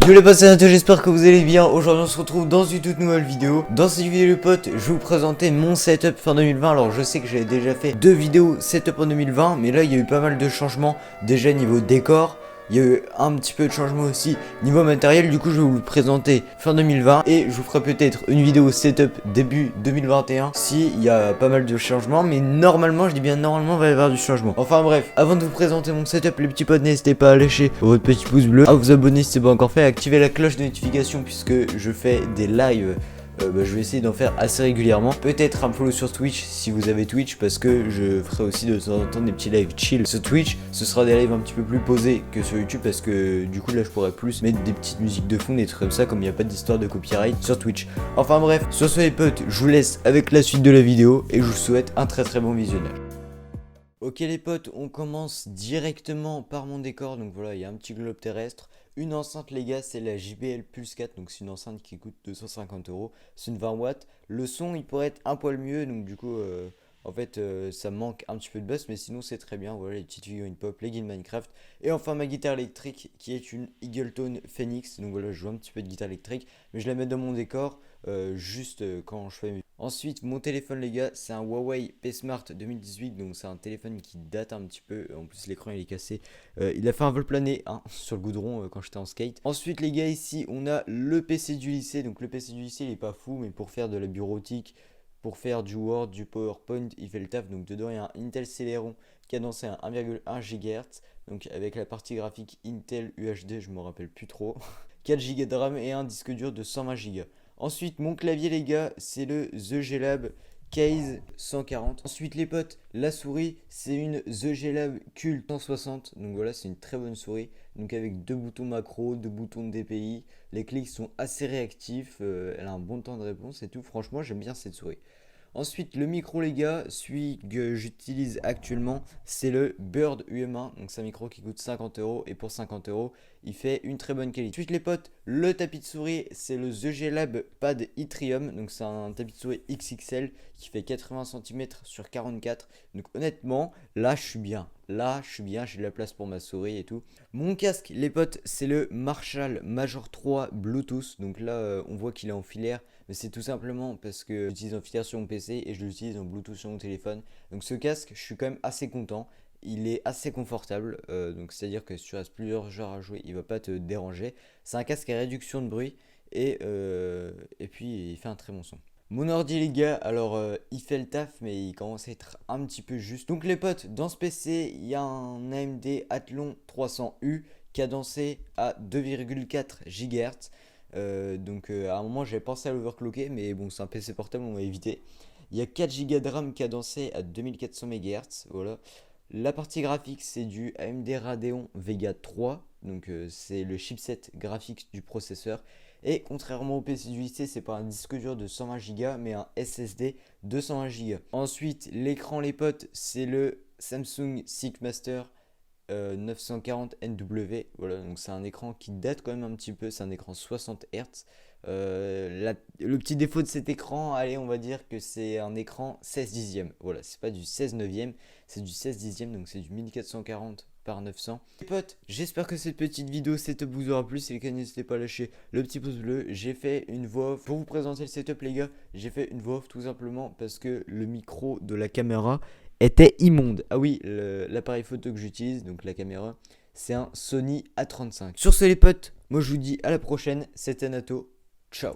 Yo les potes, c'est Nato, j'espère que vous allez bien. Aujourd'hui on se retrouve dans une toute nouvelle vidéo. Dans cette vidéo les potes, je vais vous présenter mon setup fin 2020. Alors je sais que j'avais déjà fait deux vidéos setup en 2020, mais là il y a eu pas mal de changements. Déjà niveau décor, il y a eu un petit peu de changement aussi niveau matériel. Du coup je vais vous le présenter fin 2020 et je vous ferai peut-être une vidéo setup début 2021 si il y a pas mal de changements. Mais normalement, je dis bien normalement, il va y avoir du changement. Enfin bref, avant de vous présenter mon setup les petits potes, n'hésitez pas à lâcher votre petit pouce bleu, à vous abonner si c'est pas encore fait, à activer la cloche de notification puisque je fais des lives. Je vais essayer d'en faire assez régulièrement. Peut-être un follow sur Twitch si vous avez Twitch, parce que je ferai aussi de temps en temps des petits lives chill sur Twitch. Ce sera des lives un petit peu plus posés que sur YouTube, parce que du coup là je pourrais plus mettre des petites musiques de fond, des trucs comme ça, comme il n'y a pas d'histoire de copyright sur Twitch. Enfin bref, sur ce les potes, je vous laisse avec la suite de la vidéo et je vous souhaite un très très bon visionnage. Ok les potes, on commence directement par mon décor. Donc voilà, il y a un petit globe terrestre. Une enceinte les gars, c'est la JBL Pulse 4. Donc c'est une enceinte qui coûte 250 €. C'est une 20 watts. Le son il pourrait être un poil mieux. Donc du coup ça manque un petit peu de basse. Mais sinon c'est très bien. Voilà les petites figurines pop, les guides Minecraft. Et enfin ma guitare électrique qui est une Eagleton Phoenix. Donc voilà, je joue un petit peu de guitare électrique. Mais je la mets dans mon décor quand je fais. Ensuite, mon téléphone, les gars, c'est un Huawei P Smart 2018. Donc, c'est un téléphone qui date un petit peu. En plus, l'écran il est cassé. Il a fait un vol plané sur le goudron quand j'étais en skate. Ensuite, les gars, ici, on a le PC du lycée. Donc, le PC du lycée, il est pas fou, mais pour faire de la bureautique, pour faire du Word, du PowerPoint, il fait le taf. Donc, dedans, il y a un Intel Celeron cadencé à 1,1 GHz. Donc, avec la partie graphique Intel UHD, je me rappelle plus trop. 4 Go de RAM et un disque dur de 120 Go. Ensuite, mon clavier, les gars, c'est le The G-Lab Case 140. Ensuite, les potes, la souris, c'est une The G-Lab Cult 160. Donc voilà, c'est une très bonne souris. Donc avec deux boutons macro, deux boutons de DPI. Les clics sont assez réactifs. Elle a un bon temps de réponse et tout. Franchement, j'aime bien cette souris. Ensuite, le micro, les gars, celui que j'utilise actuellement, c'est le Bird UM1. Donc, c'est un micro qui coûte 50 €. Et pour 50 €, il fait une très bonne qualité. Ensuite, les potes, le tapis de souris, c'est le The G-Lab Pad Yttrium. Donc, c'est un tapis de souris XXL qui fait 80 cm sur 44. Donc, honnêtement, là, je suis bien. Là, je suis bien. J'ai de la place pour ma souris et tout. Mon casque, les potes, c'est le Marshall Major 3 Bluetooth. Donc, là, on voit qu'il est en filaire. Mais c'est tout simplement parce que j'utilise en filaire sur mon PC et je l'utilise en Bluetooth sur mon téléphone. Donc ce casque, je suis quand même assez content. Il est assez confortable, donc c'est-à-dire que si tu restes plusieurs heures à jouer, il va pas te déranger. C'est un casque à réduction de bruit et puis il fait un très bon son. Mon ordi les gars, alors il fait le taf mais il commence à être un petit peu juste. Donc les potes, dans ce PC, il y a un AMD Athlon 300U cadencé à 2,4 GHz. À un moment j'avais pensé à l'overclocker, mais bon, c'est un PC portable, on va éviter. Il y a 4 Go de RAM cadencé à 2400 MHz. Voilà. La partie graphique, c'est du AMD Radeon Vega 3. Donc c'est le chipset graphique du processeur. Et contrairement au PC du lycée, c'est pas un disque dur de 120 Go, mais un SSD de 120 Go. Ensuite, l'écran, les potes, c'est le Samsung Seekmaster 940 NW. Voilà, donc c'est un écran qui date quand même un petit peu. C'est un écran 60 Hz. Le petit défaut de cet écran, allez, on va dire que c'est un écran 16 dixième. Voilà, c'est pas du 16 neuvième, c'est du 16 dixième, donc c'est du 1440 par 900. Les potes, j'espère que cette petite vidéo setup vous aura plu. Si c'est le cas, n'hésitez pas à lâcher le petit pouce bleu. J'ai fait une voix off pour vous présenter le setup, les gars. J'ai fait une voix off tout simplement parce que le micro de la caméra était immonde. Ah oui, l'appareil photo que j'utilise, donc la caméra, c'est un Sony A35. Sur ce les potes, moi je vous dis à la prochaine. C'était Nato. Ciao.